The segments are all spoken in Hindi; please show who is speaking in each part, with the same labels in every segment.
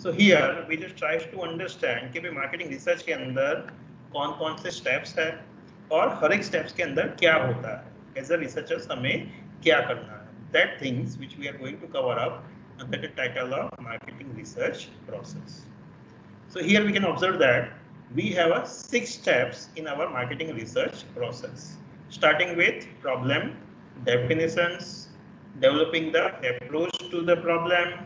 Speaker 1: So here we just try to understand कि भाई मार्केटिंग रिसर्च के अंदर कौन कौन से स्टेप्स है और हर एक स्टेप्स के अंदर क्या होता है, एज अ रिसर्चर्स हमें क्या करना है. That things which we are going to cover up under the title of marketing research process. So here we can observe that we have 6 steps in our marketing research process, starting with problem definitions, developing the approach to the problem.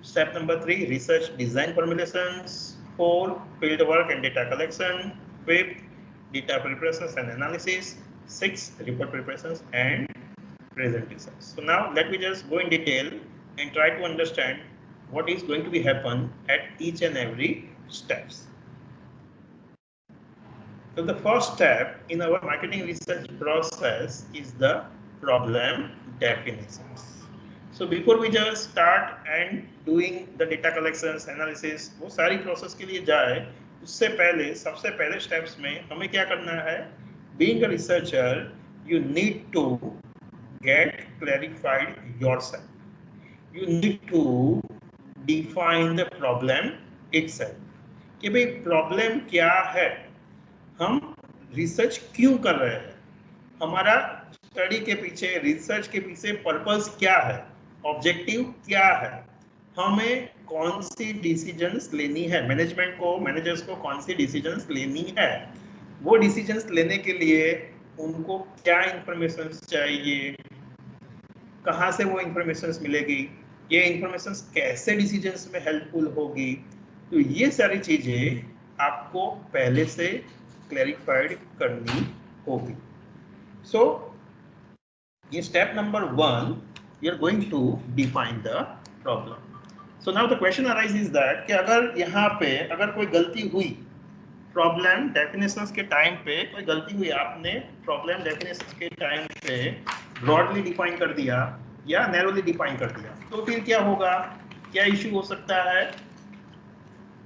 Speaker 1: Step number 3, research design formulations. 4, field work and data collection. 5, data preparations and analysis. 6, report preparations and presentations. So now let me just go in detail and try to understand what is going to be happen at each and every steps. So the first step in our marketing research process is the problem definitions. So before we just start and doing the data collections, analysis, वो सारी प्रोसेस के लिए जाए उससे पहले सबसे पहले स्टेप्स में हमें क्या करना है? Being a researcher, you need to get clarified yourself. You need to define the problem itself. कि भाई प्रॉब्लम क्या है, हम रिसर्च क्यों कर रहे हैं, हमारा स्टडी के पीछे, रिसर्च के पीछे पर्पस क्या है, ऑब्जेक्टिव क्या है, हमें कौन सी डिसीजंस लेनी है, मैनेजमेंट को, मैनेजर्स को कौन सी डिसीजंस लेनी है, वो डिसीजंस लेने के लिए उनको क्या इंफॉर्मेशन चाहिए, कहाँ से वो इंफॉर्मेशन मिलेगी, ये इंफॉर्मेशन कैसे डिसीजंस में हेल्पफुल होगी. तो ये सारी चीजें आपको पहले से क्लैरिफाइड करनी होगी. सो ये step number 1, we are going to define the problem. So now the question arise is that कि अगर यहाँ पे अगर कोई गलती हुई, प्रॉब्लम डेफिनेशंस के टाइम पे कोई गलती हुई, आपने प्रॉब्लम डेफिनेशंस के टाइम पे ब्रॉडली डिफाइन कर दिया या नैरोली डिफाइन कर दिया, तो फिर क्या होगा, क्या इश्यू हो सकता है?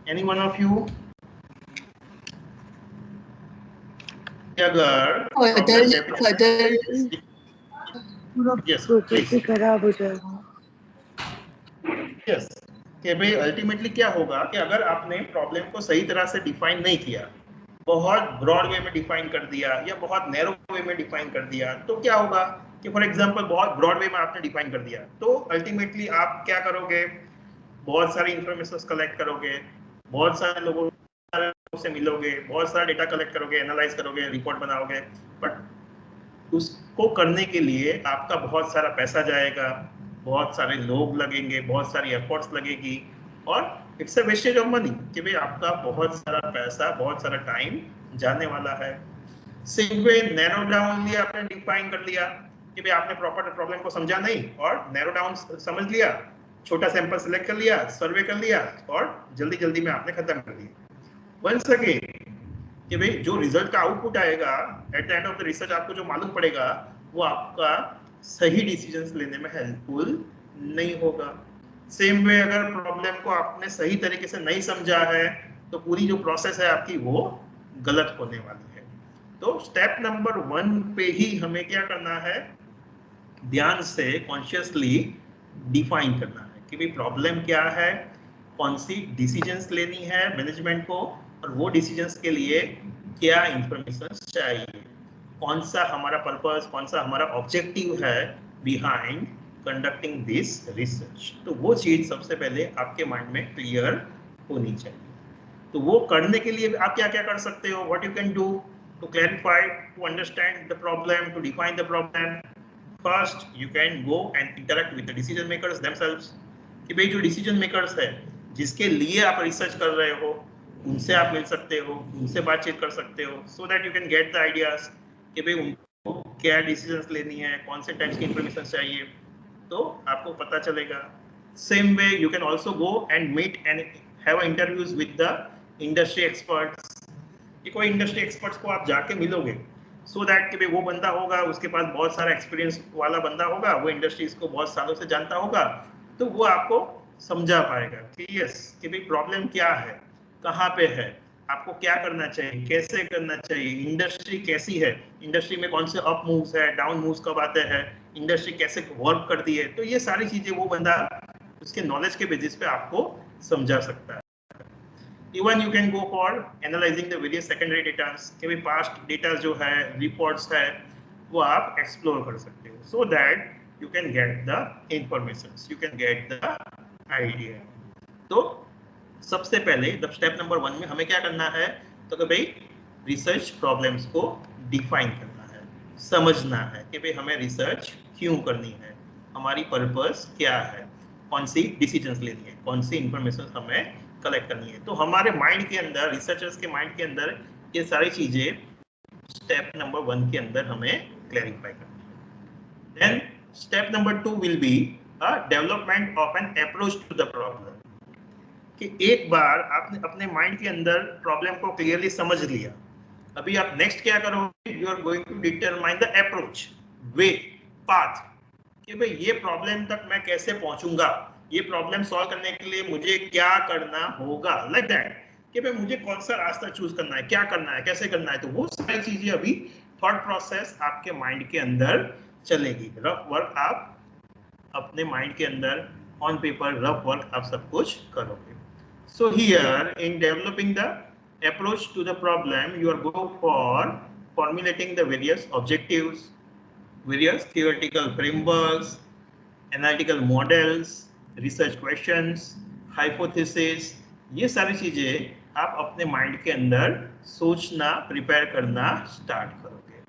Speaker 1: Any one of you? अगर
Speaker 2: खराब हो जाएगा.
Speaker 1: यस, कि भाई अल्टीमेटली क्या होगा कि अगर आपने प्रॉब्लम को सही तरह से डिफाइन नहीं किया, बहुत ब्रॉड वे में डिफाइन कर दिया या बहुत नैरो वे में डिफाइन कर दिया, तो क्या होगा कि फॉर एग्जांपल बहुत ब्रॉड वे में आपने डिफाइन कर दिया, तो अल्टीमेटली आप क्या करोगे, बहुत सारी इंफॉर्मेशन कलेक्ट करोगे, बहुत सारे लोगों से मिलोगे, बहुत सारा डेटा कलेक्ट करोगे, एनालाइज करोगे, रिपोर्ट बनाओगे, बट उसको करने के लिए आपका बहुत सारा पैसा जाएगा, बहुत सारे लोग लगेंगे, बहुत सारी एफर्ट्स लगेगी, और it's a wastage of money कि भाई आपका बहुत सारा पैसा, बहुत सारा टाइम जाने वाला है. सेम वे नैरो डाउन लिया, आपने डिफाइन कर लिया कि भाई आपने प्रॉपर प्रॉब्लम को समझा नहीं और नैरो डाउन समझ लिया, छोटा सैंपल सिलेक्ट कर लिया, सर्वे कर लिया और जल्दी जल्दी में आपने खत्म कर दिया. वंस अगेन कि भाई जो रिजल्ट का आउटपुट आएगा at the end of the research, आपको जो मालूम पड़ेगा वो आपका सही डिसीजंस लेने में हेल्पफुल नहीं होगा. सेम वे अगर प्रॉब्लम को आपने सही तरीके से नहीं समझा है तो पूरी जो प्रोसेस है आपकी वो गलत होने वाली है. तो स्टेप नंबर 1 पे ही हमें क्या करना है, ध्यान से कॉन्शियसली डिफाइन करना है कि भाई प्रॉब्लम क्या है, कौन सी डिसीजंस लेनी है मैनेजमेंट को, और वो डिसीजंस के लिए क्या इंफॉर्मेशन चाहिए, कौन सा हमारा पर्पस, कौन सा हमारा ऑब्जेक्टिव है बिहाइंड कंडक्टिंग दिस रिसर्च. तो वो चीज सबसे पहले आपके माइंड में क्लियर होनी चाहिए. तो वो करने के लिए आप क्या क्या कर सकते हो, what you can do to clarify, to understand the problem, to define the problem. First you can go and interact with the decision makers themselves. कि भाई जो डिसीजन मेकर्स है जिसके लिए आप रिसर्च कर रहे हो, उनसे आप मिल सकते हो, उनसे बातचीत कर सकते हो, so that you can get the ideas कि भाई उनको क्या डिसीजंस लेनी है, कौन से टाइप्स की इंफॉर्मेशन चाहिए, तो आपको पता चलेगा. Same way you can also go and meet and have interviews with the industry experts. कि कोई इंडस्ट्री एक्सपर्ट्स को आप जाके मिलोगे, सो दैट कि भाई वो बंदा होगा, उसके पास बहुत सारा एक्सपीरियंस वाला बंदा होगा, वो इंडस्ट्रीज को बहुत सालों से जानता होगा, तो वो आपको समझा पाएगा कि यस कि भाई प्रॉब्लम क्या है, कहाँ पे है, आपको क्या करना चाहिए, कैसे करना चाहिए, इंडस्ट्री कैसी है, इंडस्ट्री में कौन से अप मूव्स है, डाउन मूव्स कब आते हैं, इंडस्ट्री कैसे वर्क करती है. तो ये सारी चीजें वो बंदा उसके नॉलेज के बेसिस पे आपको समझा सकता है। Even you can go for analysing the various secondary data, कि भी पास्ट डेटा जो है, रिपोर्ट्स है, वो आप एक्सप्लोर कर सकते हो, so that you can get the information, you can get the idea. तो सबसे पहले स्टेप नंबर 1 में हमें क्या करना है, तो कि भाई रिसर्च प्रॉब्लम्स को डिफाइन करना है, समझना है कि भाई हमें रिसर्च क्यों करनी है, हमारी पर्पस क्या है, कौन सी डिसीजंस लेनी है, कौन सी इंफॉर्मेशन हमें कलेक्ट करनी है। तो हमारे माइंड के अंदर, रिसर्चर्स के माइंड के अंदर ये सारी चीजें स्टेप नंबर 1 के अंदर हमें क्लैरिफाई करनी है। Then step number 2 will be a development of an approach to the problem, कि एक बार आपने अपने माइंड के अंदर प्रॉब्लम को क्लियरली समझ लिया, अभी आप नेक्स्ट क्या करोगे, you are going to determine the approach, way, path, कि भाई ये प्रॉब्लम तक मैं कैसे पहुंचूंगा, ये प्रॉब्लम सॉल्व करने के लिए मुझे क्या करना होगा, लाइक दैट, कि भाई मुझे कौन सा रास्ता चूज करना है, क्या करना है, कैसे करना है। तो वो सारी चीजें अभी थॉट प्रोसेस आपके माइंड के अंदर चलेगी। रफ वर्क आप अपने माइंड के अंदर ऑन पेपर, रफ वर्क आप सब कुछ करोगे। So here in developing the approach to the problem, you are go for formulating the various objectives, various theoretical frameworks, analytical models, research questions, hypothesis। ये सारी चीजें आप अपने माइंड के अंदर सोचना, प्रिपेयर करना स्टार्ट करोगे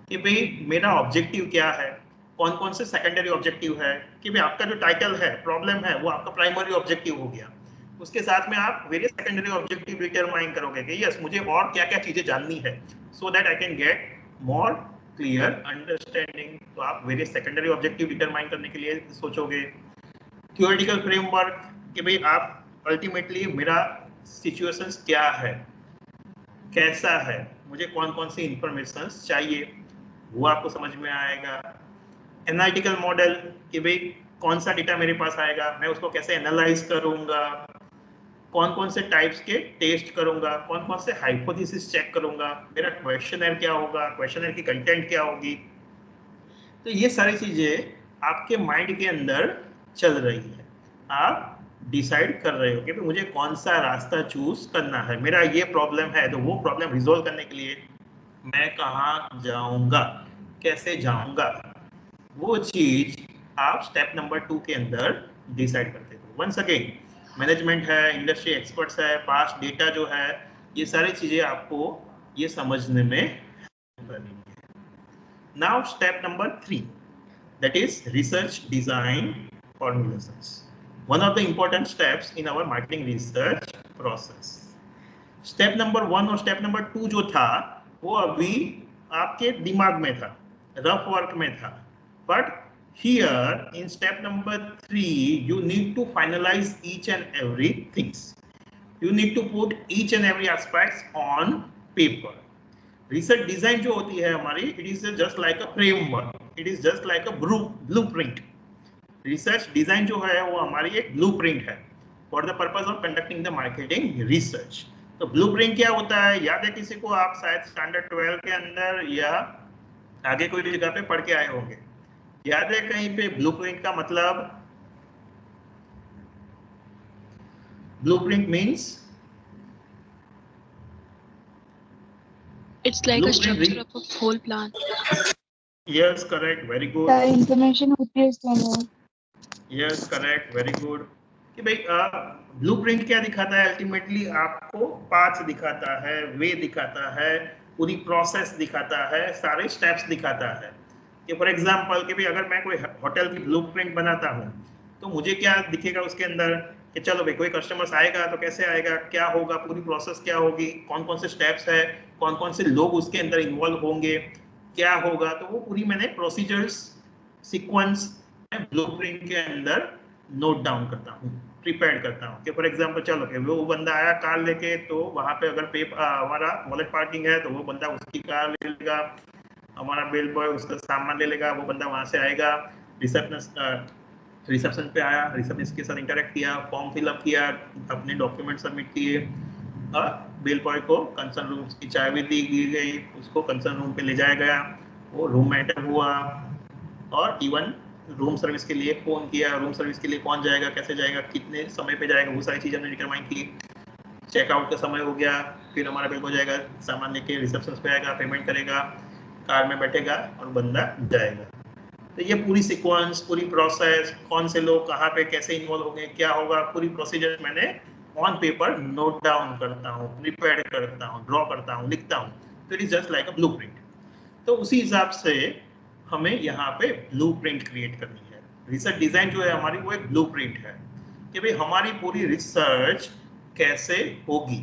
Speaker 1: कि भाई मेरा ऑब्जेक्टिव क्या है, कौन कौन से सेकेंडरी ऑब्जेक्टिव है, कि भाई आपका जो टाइटल है, प्रॉब्लम है, वो आपका प्राइमरी ऑब्जेक्टिव हो गया, उसके साथ में आप वेरियस सेकेंडरी ऑब्जेक्टिव डिटरमाइन करोगे कि यस मुझे और क्या क्या चीजें जाननी है, so that I can get more clear understanding. तो आप वेरियस सेकेंडरी ऑब्जेक्टिव डिटरमाइन करने के लिए सोचोगे। थ्योरेटिकल फ्रेमवर्क, कि भाई आप अल्टीमेटली मेरा सिचुएशंस क्या है, कैसा है, मुझे कौन कौन सी इंफॉर्मेशन चाहिए, वो आपको समझ में आएगा। एनालिटिकल मॉडल, कि भाई कौन सा डेटा मेरे पास आएगा, मैं उसको कैसे एनालाइज करूंगा, कौन कौन से टाइप्स के टेस्ट करूंगा, कौन कौन से हाइपोथेसिस चेक करूंगा, मेरा क्वेश्चनर क्या होगा, क्वेश्चनर की कंटेंट क्या होगी। तो ये सारी चीजें आपके माइंड के अंदर चल रही है, आप डिसाइड कर रहे हो कि मुझे कौन सा रास्ता चूज करना है, मेरा ये प्रॉब्लम है, तो वो प्रॉब्लम रिजोल्व करने के लिए मैं कहाँ जाऊंगा, कैसे जाऊंगा, वो चीज आप स्टेप नंबर 2 के अंदर डिसाइड करते हो। वंस अगेन मैनेजमेंट है, इंडस्ट्री एक्सपर्ट्स है, पास्ट डेटा जो है, ये सारी चीजें आपको ये समझने में हेल्प करेंगे। Now step number 3, that is research design formulations, one of the important steps in our marketing research process। Step number 1 और स्टेप नंबर 2 जो था वो अभी आपके दिमाग में था, रफ वर्क में था, but here in step number 3 you need to finalize each and every things, you need to put each and every aspects on paper। Research design जो होती है हमारी, it is just like a framework, it is just like a blueprint. Research design जो है वो हमारी एक ब्लूप्रिंट है for the purpose of conducting the marketing research. तो ब्लूप्रिंट क्या होता है, याद है किसी को, आप शायद स्टैंडर्ड 12 के अंदर या आगे कोई जगह पे पढ़ के आए होंगे, याद है कहीं पे ब्लूप्रिंट का मतलब? Blueprint means
Speaker 2: It's like a structure of a whole plan.
Speaker 1: Yes, correct, very good.
Speaker 3: The information होती है इसके अंदर।
Speaker 1: Yes, correct, very good। कि भाई ब्लूप्रिंट क्या दिखाता है, अल्टीमेटली आपको पाथ दिखाता है, वे दिखाता है, पूरी प्रोसेस दिखाता है, सारे स्टेप्स दिखाता है। कि फॉर एग्जांपल कि भाई अगर मैं कोई होटल की ब्लूप्रिंट बनाता हूँ तो मुझे क्या दिखेगा उसके अंदर, कि चलो भाई कोई कस्टमर्स आएगा तो कैसे आएगा, क्या होगा, पूरी प्रोसेस क्या होगी, कौन कौन से स्टेप्स है, कौन कौन से लोग उसके अंदर इन्वॉल्व होंगे, क्या होगा, तो वो पूरी मैंने प्रोसीजर्स, सीक्वेंस ब्लूप्रिंट के अंदर नोट डाउन करता हूँ, प्रिपेयर करता हूँ। कि फॉर एग्जांपल चलो कि वो बंदा आया कार लेके, तो वहाँ पे अगर हमारा वॉलेट पार्किंग है तो वो बंदा उसकी कार ले लेगा, हमारा बिल बॉय उसका सामान ले लेगा, वो बंदा वहाँ से आएगा, रिसेप्शन पे आया, रिसेप्शनिस्ट के साथ इंटरेक्ट किया, फॉर्म फिलअप किया, अपने डॉक्यूमेंट सबमिट किए, बिल बॉय को कंसर्न रूम की चाबी दी गई, उसको कंसर्न रूम पे ले जाया गया, वो रूम में एंटर हुआ, और इवन रूम सर्विस के लिए फोन किया, रूम सर्विस के लिए कौन जाएगा, कैसे जाएगा, कितने समय पे जाएगा, वो सारी चीज़ें हमने डिटरमाइन की। चेकआउट का समय हो गया, फिर हमारा बिल हो जाएगा, सामान लेके रिसेप्शन पे आएगा, पेमेंट करेगा, कार में बैठेगा और बंदा जाएगा। तो ये पूरी सीक्वेंस, पूरी प्रोसेस, कौन से लोग कहाँ पे कैसे इन्वॉल्व होंगे, क्या होगा, पूरी प्रोसीजर मैंने ऑन पेपर नोट डाउन करता हूँ, प्रिपेयर करता हूँ, ड्रॉ करता हूँ, लिखता हूँ। तो it is just like a blueprint. तो उसी हिसाब से हमें यहाँ पे ब्लूप्रिंट क्रिएट करनी है। रिसर्च डिजाइन जो है हमारी, वो एक ब्लूप्रिंट है कि भाई हमारी पूरी रिसर्च कैसे होगी,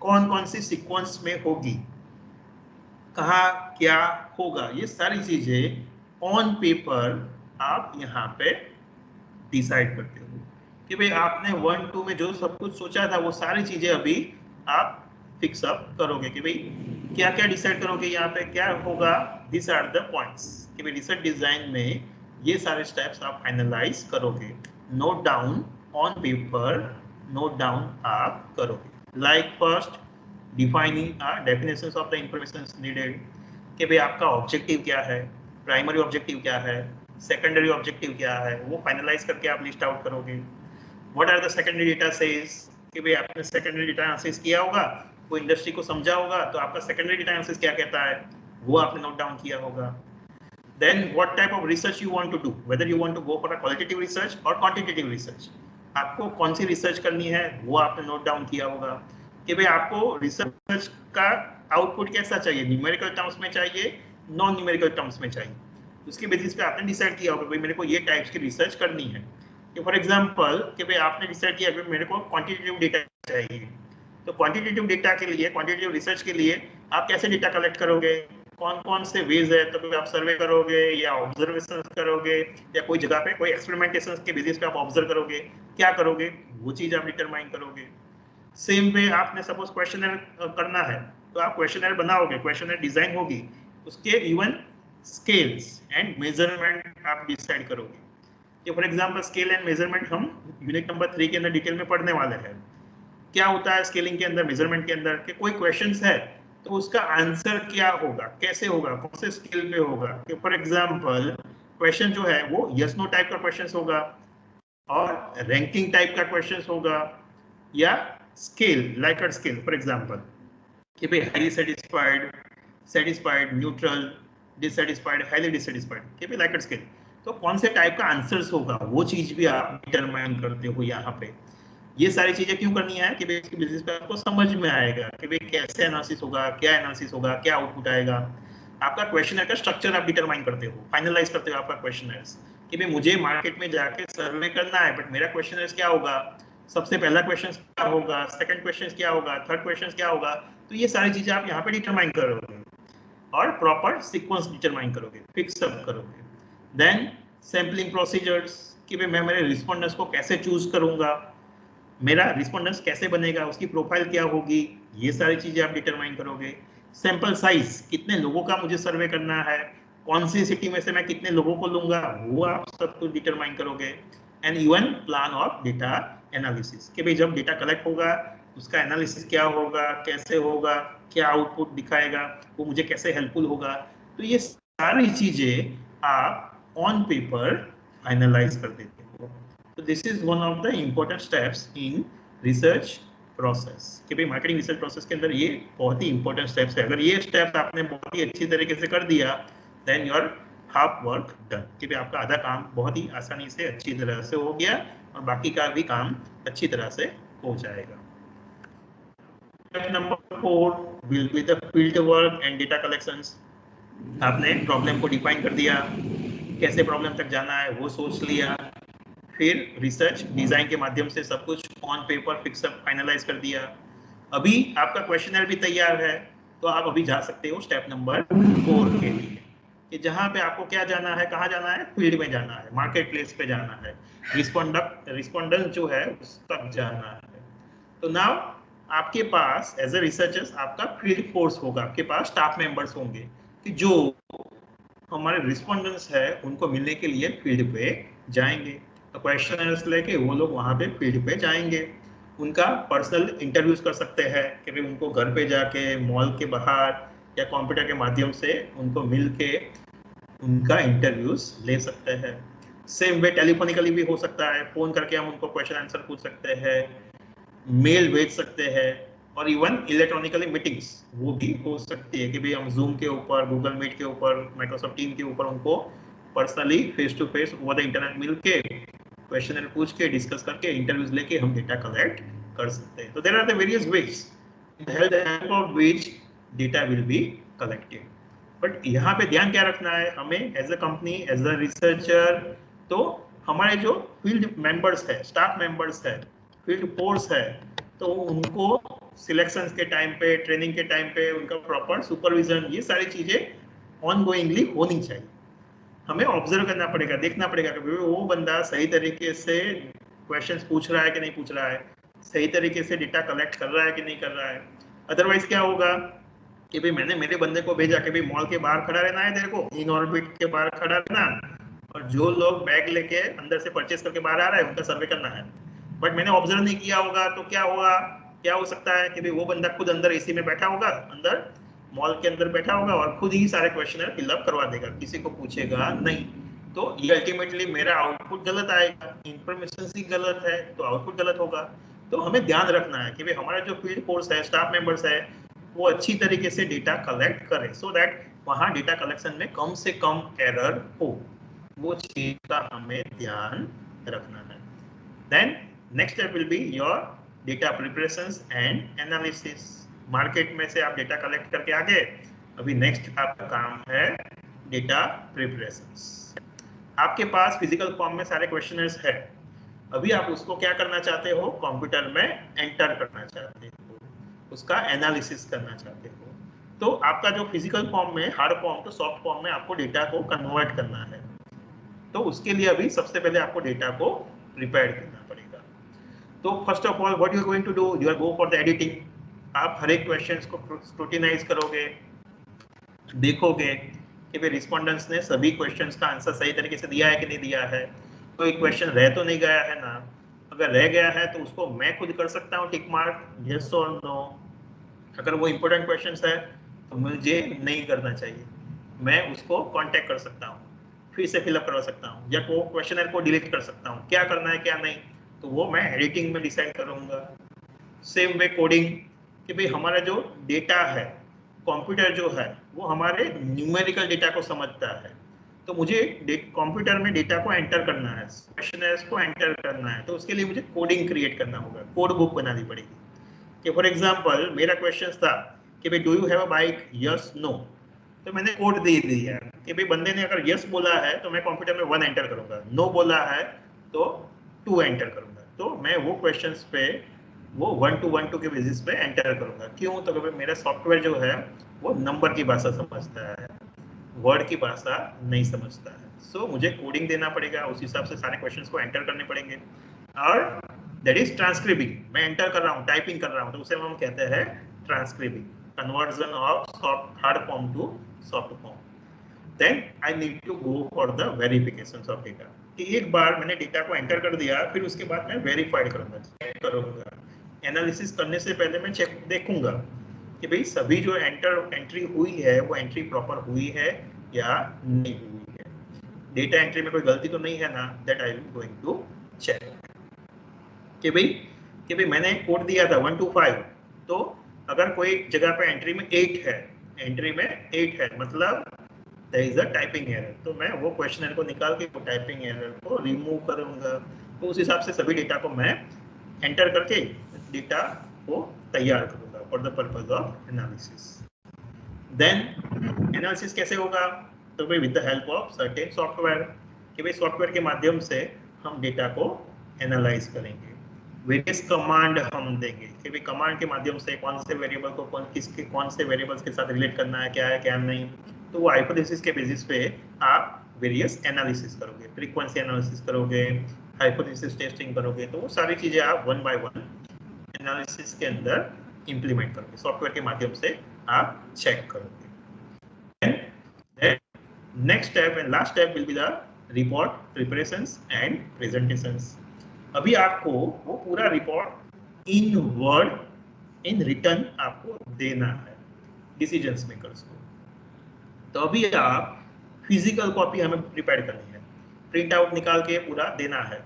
Speaker 1: कौन कौन सी सीक्वेंस में होगी, कहाँ क्या होगा, ये सारी चीजें ऑन पेपर आप यहाँ पे डिसाइड करते हो कि भाई आपने 1, 2 में जो सब कुछ सोचा था वो सारी चीजें अभी आप फिक्स अप करोगे कि भाई क्या क्या डिसाइड करोगे, यहाँ पे क्या होगा। दिस आर द पॉइंट्स कि भाई रिसर्च डिजाइन में ये सारे स्टेप्स आप फाइनलाइज करोगे, note down on paper, note down आप करोगे। Like first defining definitions of the information needed कि भाई आपका ऑब्जेक्टिव क्या है, प्राइमरी ऑब्जेक्टिव क्या है, सेकेंडरी ऑब्जेक्टिव क्या है, वो फाइनलाइज करके आप लिस्ट आउट करोगे। What are the secondary data sets कि भाई आपने सेकेंडरी डेटा एनालिसिस किया होगा, वो इंडस्ट्री को समझा होगा, तो आपका सेकेंडरी डेटा एनालिसिस क्या कहता है वो आपने नोट डाउन किया होगा। Then what type of research you want to do, whether you want to go for a qualitative research or quantitative research, आपको कौन सी रिसर्च करनी है वो आपने नोट डाउन किया होगा कि भाई आपको रिसर्च का आउटपुट कैसा चाहिए, न्यूमेरिकल टर्म्स में चाहिए, नॉन न्यूमेरिकल टर्म्स में चाहिए। उसके बेसिस पे आपने डिसाइड किया होगा भाई मेरे को ये टाइप्स की रिसर्च करनी है। कि फॉर एग्जांपल कि भाई आपने डिसाइड किया कि मेरे को क्वांटिटेटिव डेटा चाहिए, तो क्वांटिटेटिव डेटा के लिए, क्वांटिटेटिव रिसर्च के लिए आप कैसे डेटा कलेक्ट करोगे, कौन कौन से वेज है, तो आप सर्वे करोगे या ऑब्जर्वेशन करोगे या कोई जगह पे कोई एक्सपेरिमेंटेशन के बेसिस पे आप ऑब्जर्व करोगे, क्या करोगे वो चीज आप डिटरमाइन करोगे। सेम वे आपने सपोज क्वेश्चनर करना है तो आप क्वेश्चनर बनाओगे, क्वेश्चनर डिजाइन होगी, उसके इवन स्केल्स एंड मेजरमेंट आप डिसाइड करोगे। कि for example scale and measurement हम यूनिट नंबर 3 के अंदर डिटेल में पढ़ने वाले हैं। क्या होता है स्केलिंग के अंदर, मेजरमेंट के अंदर, कि कोई क्वेश्चंस है तो उसका आंसर क्या होगा, कैसे होगा, कौन से स्केल पे होगा। कि फॉर एग्जांपल क्वेश्चन जो है वो यस नो टाइप का क्वेश्चन होगा और रैंकिंग टाइप का क्वेश्चन होगा, या scale Likert scale for example कि भाई highly satisfied, satisfied, neutral, dissatisfied, highly dissatisfied, कि भाई लाइकर्ट स्केल। तो कौन से टाइप का आंसर्स होगा वो चीज भी आप डिटरमाइन करते हो यहाँ पे। ये सारी चीजें क्यों करनी है कि भाई इसके बेसिस पे आपको समझ में आएगा कि भाई कैसे एनालिसिस होगा, क्या एनालिसिस होगा, क्या आउटपुट आएगा। आपका क्वेश्चनर का स्ट्रक्चर आप डिटरमाइन करते हो, फाइनलाइज करते हो आपका क्वेश्चनर कि भाई मुझे मार्केट में जाके सर्वे करना है, बट मेरा क्वेश्चनर क्या होगा, सबसे पहला क्वेश्चन क्या होगा, सेकंड क्वेश्चन क्या होगा, थर्ड क्वेश्चन क्या होगा। तो ये सारी चीजें आप यहाँ पे डिटरमाइन करोगे और प्रॉपर सीक्वेंस डिटरमाइन करोगे, फिक्स अप करोगे। देन सैम्पलिंग प्रोसीजर्स कि भाई मैं मेरे रिस्पोंडेंट्स को कैसे चूज करूंगा, मेरा रिस्पोंडेंस कैसे बनेगा, उसकी प्रोफाइल क्या होगी, ये सारी चीजें आप डिटरमाइन करोगे। सैंपल साइज, कितने लोगों का मुझे सर्वे करना है, कौन सी सिटी में से मैं कितने लोगों को लूंगा, वो आप सब कुछ डिटरमाइन करोगे। And even plan of data analysis कि भाई जब डेटा कलेक्ट होगा उसका एनालिसिस क्या होगा, कैसे होगा, क्या आउटपुट दिखाएगा, वो मुझे कैसे हेल्पफुल होगा। तो ये सारी चीजें आप ऑन पेपर फाइनलाइज कर देते हो। तो this is one of the important steps in research process कि भाई मार्केटिंग रिसर्च प्रोसेस के अंदर ये बहुत ही इंपॉर्टेंट स्टेप्स है। अगर ये स्टेप्स आपने बहुत ही अच्छी तरीके से कर दिया then your half work done कि भाई आपका आधा काम बहुत ही आसानी से अच्छी तरह से हो गया और बाकी का भी काम अच्छी तरह से हो जाएगा। Step number 4 will be the field work and data collections. आपने प्रॉब्लम को डिफाइन कर दिया, कैसे प्रॉब्लम तक जाना है वो सोच लिया, फिर रिसर्च डिजाइन के माध्यम से सब कुछ on paper fix up finalise कर दिया। अभी आपका क्वेश्चनर भी तैयार है तो आप अभी जा सकते हो स्टेप नंबर 4 के लिए कि जहां पे आपको क्या जाना है, कहाँ जाना है, फील्ड में जाना है, मार्केट प्लेस पे जाना है, रिस्पोंडेंट जो है उस तक जाना है। तो नाउ आपके पास एज ए रिसर्चर्स आपका फील्ड फोर्स होगा, आपके पास स्टाफ मेंबर्स होंगे कि जो हमारे रिस्पोंडेंट्स है उनको मिलने के लिए फील्ड पे जाएंगे। तो क्वेश्चनर्स लेके वो लोग वहाँ पे फील्ड पे जाएंगे, उनका पर्सनल इंटरव्यूज कर सकते हैं कि भाई उनको घर पे जाके, मॉल के बाहर या कंप्यूटर के माध्यम से उनको मिल के उनका इंटरव्यूज ले सकते हैं। सेम वे टेलीफोनिकली भी हो सकता है, फोन करके हम उनको क्वेश्चन आंसर पूछ सकते हैं, मेल भेज सकते हैं, और इवन इलेक्ट्रॉनिकली मीटिंग्स वो भी हो सकती है कि भाई हम जूम के ऊपर, गूगल मीट के ऊपर, माइक्रोसॉफ्ट टीम के ऊपर उनको personally face to face over the internet मिल के क्वेश्चन पूछ के डिस्कस करके इंटरव्यूज लेके हम डेटा कलेक्ट कर सकते हैं। तो there are the various ways with the help of which data will be collected. But यहाँ पे ध्यान क्या रखना है हमें as a company, as a researcher, तो हमारे जो फील्ड मेंबर्स है, स्टाफ मेंबर्स है, फील्ड फोर्स है, तो उनको सिलेक्शन के टाइम पे, ट्रेनिंग के टाइम पे उनका प्रॉपर सुपरविजन, ये सारी चीजें ऑनगोइंगली होनी चाहिए। हमें ऑब्जर्व करना पड़ेगा, देखना पड़ेगा कि वो बंदा सही तरीके से क्वेश्चंस पूछ रहा है कि नहीं पूछ रहा है, सही तरीके से डेटा कलेक्ट कर रहा है कि नहीं कर रहा है। अदरवाइज क्या होगा कि भाई मैंने मेरे बंदे को भेजा कि भाई मॉल के बाहर खड़ा रहना है, तेरे को इन ऑर्बिट के बाहर खड़ा रहना, और जो लोग बैग लेके अंदर से परचेस करके बाहर आ रहा है उनका सर्वे करना है। बट मैंने ऑब्जर्व नहीं किया होगा तो क्या होगा, क्या हो सकता है कि भाई वो बंदा खुद अंदर एसी में बैठा होगा, अंदर मॉल के अंदर बैठा होगा और खुद ही सारे क्वेश्चन फिलअप करवा देगा, किसी को पूछेगा नहीं। तो ये अल्टीमेटली मेरा आउटपुट गलत आएगा, इंफॉर्मेशन ही गलत है तो आउटपुट गलत होगा। तो हमें ध्यान रखना है कि भाई हमारा जो फील्ड फोर्स है, स्टाफ मेंबर्स है, वो अच्छी तरीके से डेटा कलेक्ट करे, सो दैट वहां डेटा कलेक्शन में कम से कम एरर हो, वो चीज का हमें ध्यान रखना है। Then next step will be your data preparations and analysis. Market में से आप डेटा कलेक्ट करके आ गए, अभी नेक्स्ट आपका काम है डेटा प्रिपरेशंस। आपके पास फिजिकल फॉर्म में सारे क्वेश्चनर्स है, अभी आप उसको क्या करना चाहते हो, कंप्यूटर में एंटर करना चाहते हो, उसका एनालिसिस करना चाहते हो। तो आपका जो फिजिकल फॉर्म में, हार्ड फॉर्म तो सॉफ्ट फॉर्म में आपको डेटा को कन्वर्ट करना है। तो उसके लिए अभी सबसे पहले आपको डेटा को प्रिपेयर करना पड़ेगा। तो first of all what you are going to do, you are go for the editing. आप हर एक क्वेश्चंस को स्क्रूटिनाइज करोगे, देखोगे कि भाई रिस्पोंडेंट्स ने सभी क्वेश्चंस का आंसर सही तरीके से दिया है कि नहीं दिया है, कोई क्वेश्चन रह तो नहीं गया है ना। अगर रह गया है तो उसको मैं खुद कर सकता हूँ टिक मार्क, यस और नो। अगर वो इंपॉर्टेंट क्वेश्चंस है तो मुझे नहीं करना चाहिए, मैं उसको कांटेक्ट कर सकता हूँ, फिर से फिलअप करवा सकता हूँ, या वो क्वेश्चनर को डिलीट कर सकता हूँ। क्या करना है क्या नहीं, तो वो मैं एडिटिंग में डिसाइड करूंगा। सेम वे कोडिंग, कि भाई हमारा जो डेटा है, कंप्यूटर जो है वो हमारे न्यूमेरिकल डेटा को समझता है, तो मुझे कंप्यूटर में डेटा को एंटर करना है, क्वेश्चनर्स को एंटर करना है, तो उसके लिए मुझे कोडिंग क्रिएट करना होगा, कोड बुक बनानी पड़ेगी। कि फॉर एग्जांपल मेरा क्वेश्चन था कि भाई do you have a bike, yes no, तो मैंने कोड दे दिया कि भाई बंदे ने अगर यस बोला है तो मैं कंप्यूटर में 1 एंटर करूंगा, नो बोला है तो 2 एंटर करूंगा। तो मैं वो क्वेश्चंस पे वो 1 to 1 के बेसिस पे एंटर करूंगा। क्यों, तो क्योंकि मेरा सॉफ्टवेयर जो है वो नंबर की भाषा समझता है, वर्ड की भाषा नहीं समझता है। सो मुझे कोडिंग देना पड़ेगा, उस हिसाब से सारे क्वेश्चंस को एंटर करने पड़ेंगे। और दैट इज ट्रांसक्रिबिंग, मैं एंटर कर रहा हूँ, टाइपिंग कर रहा हूँ, तो उसे हम कहते हैं transcribing, conversion of hard form to soft form. Then I need to go for the verification of data, कि एक बार मैंने डेटा को एंटर कर दिया, फिर उसके बाद मैं वेरीफाइड करूंगा, चेक करूंगा। एनालिसिस करने से पहले मैं चेक देखूंगा कि भाई सभी जो एंट्री हुई है वो एंट्री प्रॉपर हुई है या नहीं हुई है, डेटा एंट्री में कोई गलती तो नहीं है ना, that I am going to check. कि भाई मैंने कोड दिया था 1 to 5, तो अगर कोई जगह पे एंट्री में 8 है, एंट्री में 8 है मतलब there is a typing error, तो मैं वो क्वेश्चनर को निकाल के वो टाइपिंग एरर को रिमूव करूंगा। तो उस हिसाब से सभी डेटा को मैं एंटर करके डेटा को तैयार करूंगा for the purpose of analysis. Then analysis कैसे होगा, तो भाई with the help of certain software, कि भाई सॉफ्टवेयर के माध्यम से हम डेटा को एनालाइज करेंगे। वेरियस कमांड हम देंगे कि भाई कमांड के माध्यम से कौन से वेरिएबल को कौन से वेरिएबल्स के साथ रिलेट करना है, क्या नहीं। तो वो हाइपोथेसिस के बेसिस पे आप वेरियस एनालिसिस करोगे, फ्रीक्वेंसी एनालिसिस करोगे, हाइपोथेसिस टेस्टिंग करोगे, तो वो सारी चीजें आप 1 by 1 एनालिसिस के अंदर इंप्लीमेंट करोगे, सॉफ्टवेयर के माध्यम से आप चेक करोगे। Next step and last step will be the report preparations and presentations. अभी आपको वो पूरा report in word, in return आपको देना है डिसीजंस मेकर्स को। तो अभी आप फिजिकल कॉपी हमें प्रिपेयर करनी है, प्रिंट आउट निकाल के पूरा देना है।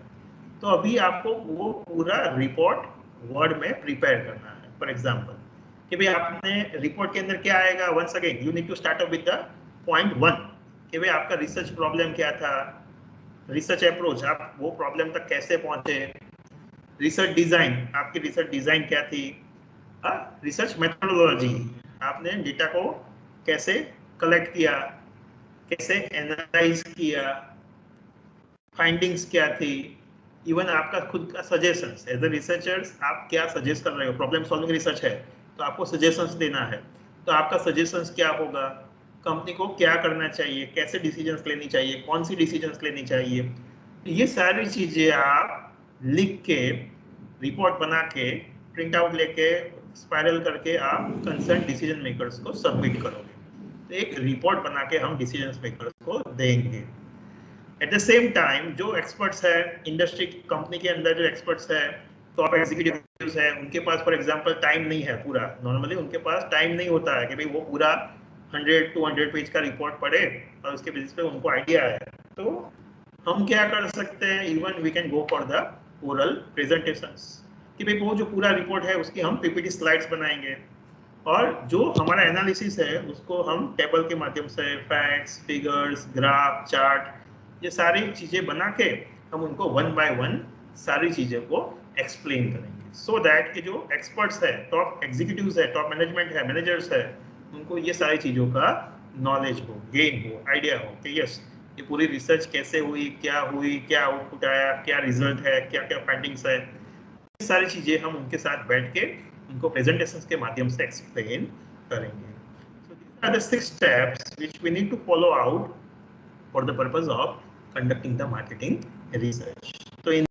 Speaker 1: तो अभी आपको वो पूरा रिपोर्ट वर्ड में प्रिपेयर करना है। फॉर एग्जाम्पल कि भाई आपने रिपोर्ट के अंदर क्या आएगा, once again you need to start up with the point 1 कि भाई आपका रिसर्च प्रॉब्लम क्या था, रिसर्च अप्रोच, आप वो प्रॉब्लम तक कैसे पहुंचे, रिसर्च डिजाइन, आपकी रिसर्च डिजाइन क्या थी, रिसर्च मेथोडोलॉजी, आपने डेटा को कैसे कलेक्ट किया, कैसे एनालाइज किया, फाइंडिंग्स क्या थी, इवन आपका खुद का सजेशंस एज ए रिसर्चर्स, आप क्या सजेस्ट कर रहे हो, प्रॉब्लम सॉल्विंग रिसर्च है तो आपको सजेशंस देना है, तो आपका सजेशंस क्या होगा, कंपनी को क्या करना चाहिए, कैसे डिसीजंस लेनी चाहिए, कौन सी डिसीजंस लेनी चाहिए, ये सारी चीजें आप लिख के रिपोर्ट बना के प्रिंट आउट लेके स्पाइरल करके आप कंसर्न डिसीजन मेकर्स को सबमिट करोगे। तो एक रिपोर्ट बना के हम डिसीजन मेकर्स को देंगे। एट द सेम टाइम जो एक्सपर्ट्स है इंडस्ट्री कंपनी के अंदर, जो एक्सपर्ट्स है टॉप एग्जीक्यूटिव्स है, उनके पास फॉर एग्जांपल टाइम नहीं है पूरा, नॉर्मली उनके पास टाइम नहीं होता है कि भाई वो पूरा 100-200 पेज का रिपोर्ट पढ़े और उसके बेसिस पे उनको आइडिया है। तो हम क्या कर सकते हैं, even we can go for the oral presentations कि भाई वो जो पूरा रिपोर्ट है उसकी हम पीपीटी स्लाइड्स बनाएंगे और जो हमारा एनालिसिस है उसको हम टेबल के माध्यम से फैक्ट्स, फिगर्स, ग्राफ, चार्ट, ये सारी चीजें बना के हम उनको 1 बाय 1 सारी चीजें को एक्सप्लेन करेंगे, सो दैट कि जो एक्सपर्ट्स है, टॉप एग्जीक्यूटिव्स है, टॉप मैनेजमेंट है, मैनेजर्स है, उनको ये सारी चीजों का नॉलेज हो, गेन हो, आइडिया हो कि यस ये पूरी रिसर्च कैसे हुई, क्या आउटपुट आया, क्या रिजल्ट है, क्या क्या फाइंडिंग्स है, ये सारी चीजें हम उनके साथ बैठ के उनको प्रेजेंटेशंस के माध्यम से एक्सप्लेन करेंगे। So these are the 6 steps which we need to follow out for the purpose of conducting the marketing research. So in